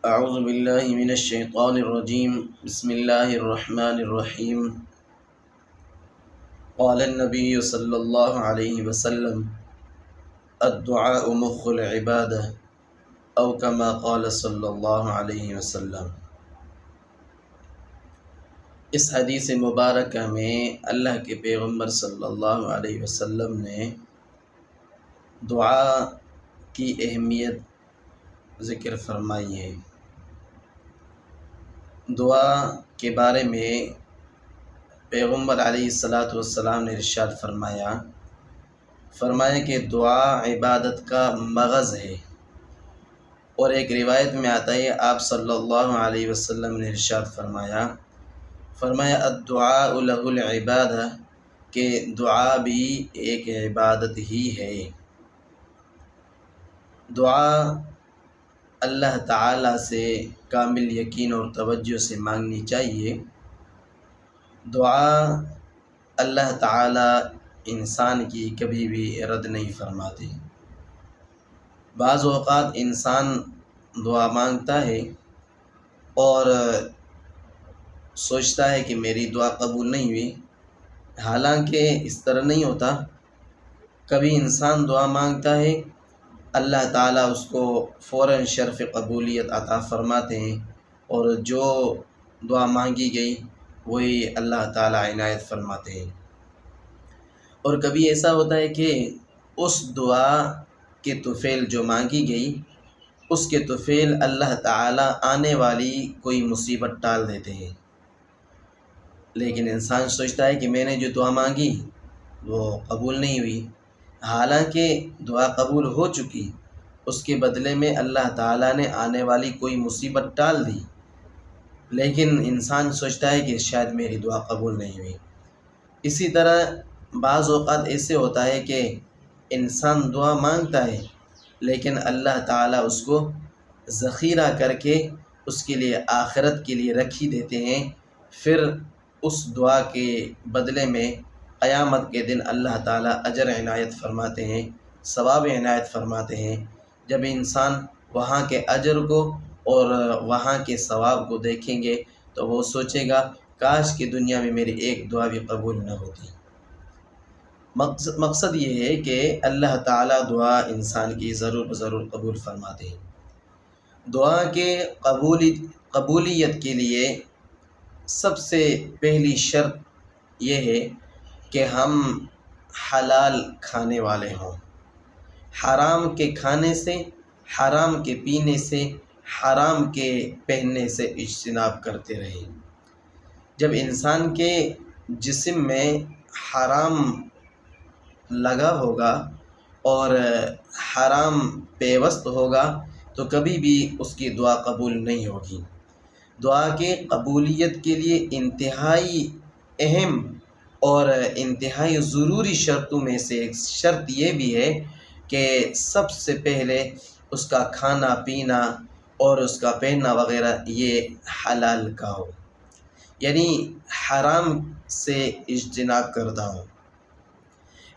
اعوذ باللہ من الشیطان الرجیم بسم اللہ الرحمن الرحیم قال النبی صلی اللہ علیہ وسلم الدعاء مخ العبادہ او کما قال صلی اللہ علیہ وسلم۔ اس حدیث مبارکہ میں اللہ کے پیغمبر صلی اللہ علیہ وسلم نے دعا کی اہمیت ذکر فرمائی ہے۔ دعا کے بارے میں پیغمبر علیہ الصلاۃ والسلام نے ارشاد فرمایا کہ دعا عبادت کا مغز ہے، اور ایک روایت میں آتا ہے آپ صلی اللہ علیہ وسلم نے ارشاد فرمایا الدعاء لہ العبادہ، کہ دعا بھی ایک عبادت ہی ہے۔ دعا اللہ تعالیٰ سے کامل یقین اور توجہ سے مانگنی چاہیے۔ دعا اللہ تعالیٰ انسان کی کبھی بھی رد نہیں فرماتے۔ بعض اوقات انسان دعا مانگتا ہے اور سوچتا ہے کہ میری دعا قبول نہیں ہوئی، حالانکہ اس طرح نہیں ہوتا۔ کبھی انسان دعا مانگتا ہے، اللہ تعالیٰ اس کو فوراً شرف قبولیت عطا فرماتے ہیں، اور جو دعا مانگی گئی وہی اللہ تعالیٰ عنایت فرماتے ہیں۔ اور کبھی ایسا ہوتا ہے کہ اس دعا کے طفیل جو مانگی گئی، اس کے طفیل اللہ تعالیٰ آنے والی کوئی مصیبت ٹال دیتے ہیں، لیکن انسان سوچتا ہے کہ میں نے جو دعا مانگی وہ قبول نہیں ہوئی، حالانکہ دعا قبول ہو چکی، اس کے بدلے میں اللہ تعالیٰ نے آنے والی کوئی مصیبت ٹال دی، لیکن انسان سوچتا ہے کہ شاید میری دعا قبول نہیں ہوئی۔ اسی طرح بعض اوقات ایسے ہوتا ہے کہ انسان دعا مانگتا ہے، لیکن اللہ تعالیٰ اس کو ذخیرہ کر کے اس کے لیے آخرت کے لیے رکھ ہی دیتے ہیں، پھر اس دعا کے بدلے میں قیامت کے دن اللہ تعالیٰ اجر عنایت فرماتے ہیں، ثواب عنایت فرماتے ہیں۔ جب انسان وہاں کے اجر کو اور وہاں کے ثواب کو دیکھیں گے تو وہ سوچے گا کاش کہ دنیا میں میری ایک دعا بھی قبول نہ ہوتی۔ مقصد یہ ہے کہ اللہ تعالیٰ دعا انسان کی ضرور قبول فرماتے ہیں۔ دعا کے قبولیت کے لیے سب سے پہلی شرط یہ ہے کہ ہم حلال کھانے والے ہوں، حرام کے کھانے سے، حرام کے پینے سے، حرام کے پہننے سے اجتناب کرتے رہیں۔ جب انسان کے جسم میں حرام لگا ہوگا اور حرام پیوست ہوگا تو کبھی بھی اس کی دعا قبول نہیں ہوگی۔ دعا کے قبولیت کے لیے انتہائی اہم اور انتہائی ضروری شرطوں میں سے ایک شرط یہ بھی ہے کہ سب سے پہلے اس کا کھانا پینا اور اس کا پہننا وغیرہ یہ حلال کا ہو، یعنی حرام سے اجتناب کرتا ہوں۔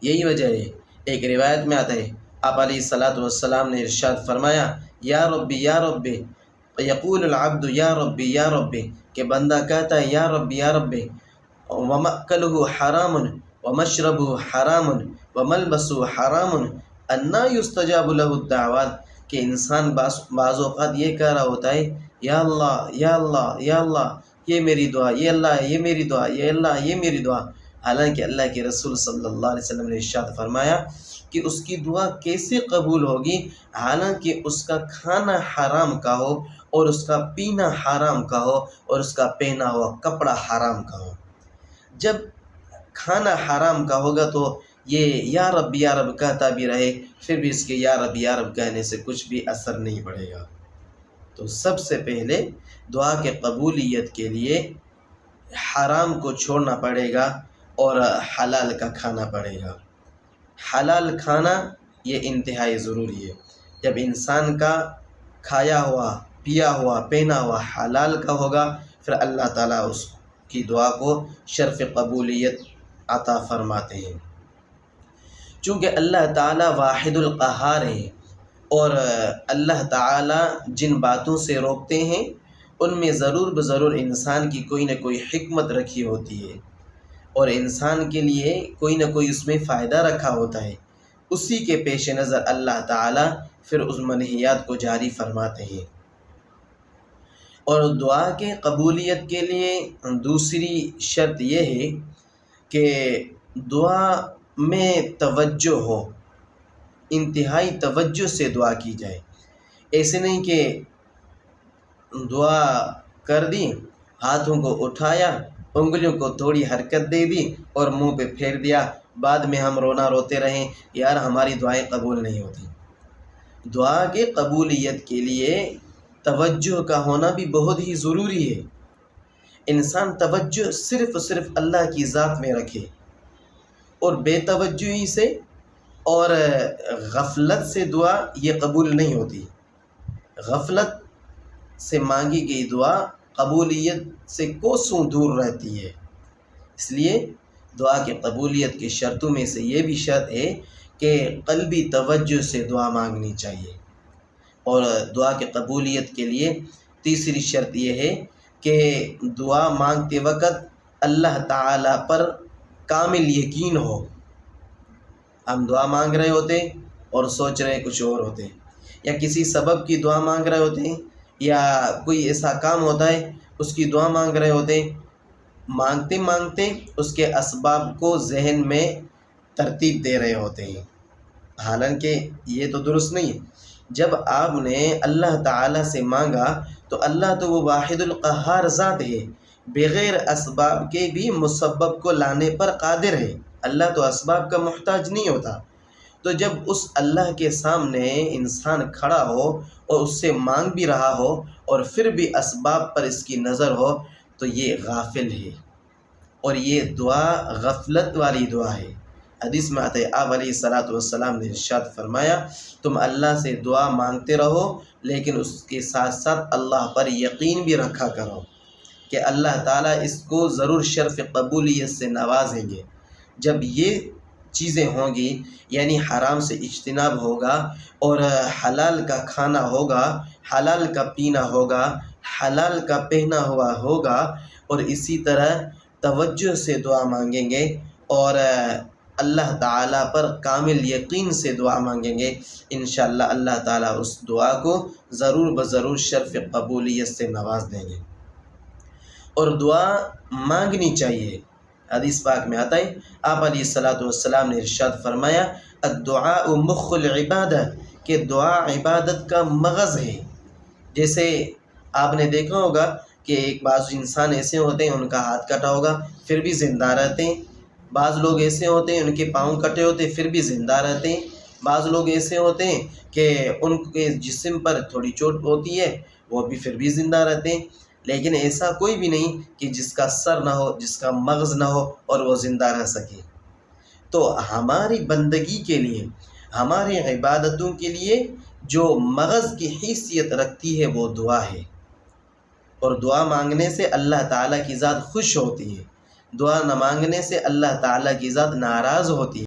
یہی وجہ ہے، ایک روایت میں آتا ہے آپ علیہ الصلاۃ والسلام نے ارشاد فرمایا یا ربی یا ربی، یقول العبد یا ربی یا ربی، کہ بندہ کہتا ہے یا ربی یا ربی، ومأکلہ حرام ومشربہ حرام وملبسہ حرام انا یستجاب لہ الدعوات، کہ انسان بعض اوقات یہ کہہ رہا ہوتا ہے یا اللہ یا اللہ یا اللہ، یہ میری دعا، یہ اللہ یہ میری دعا، یہ اللہ یہ میری دعا، حالانکہ اللہ کے رسول صلی اللہ علیہ وسلم نے ارشاد فرمایا کہ اس کی دعا کیسے قبول ہوگی حالانکہ اس کا کھانا حرام کا ہو اور اس کا پینا حرام کا ہو اور اس کا پہنا ہوا کپڑا حرام کا ہو۔ جب کھانا حرام کا ہوگا تو یہ یا رب کہتا بھی رہے، پھر بھی اس کے یا رب کہنے سے کچھ بھی اثر نہیں پڑے گا۔ تو سب سے پہلے دعا کے قبولیت کے لیے حرام کو چھوڑنا پڑے گا اور حلال کا کھانا پڑے گا۔ حلال کھانا یہ انتہائی ضروری ہے۔ جب انسان کا کھایا ہوا، پیا ہوا، پہنا ہوا حلال کا ہوگا، پھر اللہ تعالیٰ اس کی دعا کو شرف قبولیت عطا فرماتے ہیں۔ چونکہ اللہ تعالیٰ واحد القہار ہے اور اللہ تعالیٰ جن باتوں سے روکتے ہیں ان میں ضرور بضرور انسان کی کوئی نہ کوئی حکمت رکھی ہوتی ہے، اور انسان کے لیے کوئی نہ کوئی اس میں فائدہ رکھا ہوتا ہے۔ اسی کے پیش نظر اللہ تعالیٰ پھر اس منہیات کو جاری فرماتے ہیں۔ اور دعا کے قبولیت کے لیے دوسری شرط یہ ہے کہ دعا میں توجہ ہو، انتہائی توجہ سے دعا کی جائے۔ ایسے نہیں کہ دعا کر دی، ہاتھوں کو اٹھایا، انگلیوں کو تھوڑی حرکت دے دی اور منہ پہ پھیر دیا، بعد میں ہم رونا روتے رہیں یار ہماری دعائیں قبول نہیں ہوتی۔ دعا کے قبولیت کے لیے توجہ کا ہونا بھی بہت ہی ضروری ہے۔ انسان توجہ صرف اللہ کی ذات میں رکھے، اور بے توجہی سے اور غفلت سے دعا یہ قبول نہیں ہوتی۔ غفلت سے مانگی گئی دعا قبولیت سے کوسوں دور رہتی ہے۔ اس لیے دعا کی قبولیت کی شرطوں میں سے یہ بھی شرط ہے کہ قلبی توجہ سے دعا مانگنی چاہیے۔ اور دعا کی قبولیت کے لیے تیسری شرط یہ ہے کہ دعا مانگتے وقت اللہ تعالیٰ پر کامل یقین ہو۔ ہم دعا مانگ رہے ہوتے اور سوچ رہے کچھ اور ہوتے، یا کسی سبب کی دعا مانگ رہے ہوتے ہیں، یا کوئی ایسا کام ہوتا ہے اس کی دعا مانگ رہے ہوتے ہیں، مانگتے مانگتے اس کے اسباب کو ذہن میں ترتیب دے رہے ہوتے ہیں، حالانکہ یہ تو درست نہیں ہے۔ جب آپ نے اللہ تعالیٰ سے مانگا تو اللہ تو وہ واحد القہار ذات ہے، بغیر اسباب کے بھی مسبب کو لانے پر قادر ہے۔ اللہ تو اسباب کا محتاج نہیں ہوتا۔ تو جب اس اللہ کے سامنے انسان کھڑا ہو اور اس سے مانگ بھی رہا ہو اور پھر بھی اسباب پر اس کی نظر ہو تو یہ غافل ہے، اور یہ دعا غفلت والی دعا ہے۔ حدیث میں آتا ہے، آپ علیہ الصلاۃ والسلام نے ارشاد فرمایا، تم اللہ سے دعا مانگتے رہو لیکن اس کے ساتھ ساتھ اللہ پر یقین بھی رکھا کرو کہ اللہ تعالیٰ اس کو ضرور شرف قبولیت سے نوازیں گے۔ جب یہ چیزیں ہوں گی، یعنی حرام سے اجتناب ہوگا، اور حلال کا کھانا ہوگا، حلال کا پینا ہوگا، حلال کا پہنا ہوا ہوگا، اور اسی طرح توجہ سے دعا مانگیں گے اور اللہ تعالیٰ پر کامل یقین سے دعا مانگیں گے، انشاءاللہ اللہ تعالیٰ اس دعا کو ضرور بضرور شرف قبولیت سے نواز دیں گے۔ اور دعا مانگنی چاہیے۔ حدیث پاک میں آتا ہے، آپ علیہ الصلاۃ والسلام نے ارشاد فرمایا، الدعاء مخ العبادہ، کہ دعا عبادت کا مغز ہے۔ جیسے آپ نے دیکھا ہوگا کہ ایک بعض انسان ایسے ہوتے ہیں ان کا ہاتھ کٹا ہوگا پھر بھی زندہ رہتے ہیں، بعض لوگ ایسے ہوتے ہیں ان کے پاؤں کٹے ہوتے ہیں پھر بھی زندہ رہتے ہیں، بعض لوگ ایسے ہوتے ہیں کہ ان کے جسم پر تھوڑی چوٹ ہوتی ہے وہ بھی پھر بھی زندہ رہتے ہیں، لیکن ایسا کوئی بھی نہیں کہ جس کا سر نہ ہو، جس کا مغز نہ ہو اور وہ زندہ رہ سکے۔ تو ہماری بندگی کے لیے، ہماری عبادتوں کے لیے جو مغز کی حیثیت رکھتی ہے وہ دعا ہے، اور دعا مانگنے سے اللہ تعالیٰ کی ذات خوش ہوتی ہے، دعا نہ مانگنے سے اللہ تعالیٰ کی ذات ناراض ہوتی ہے۔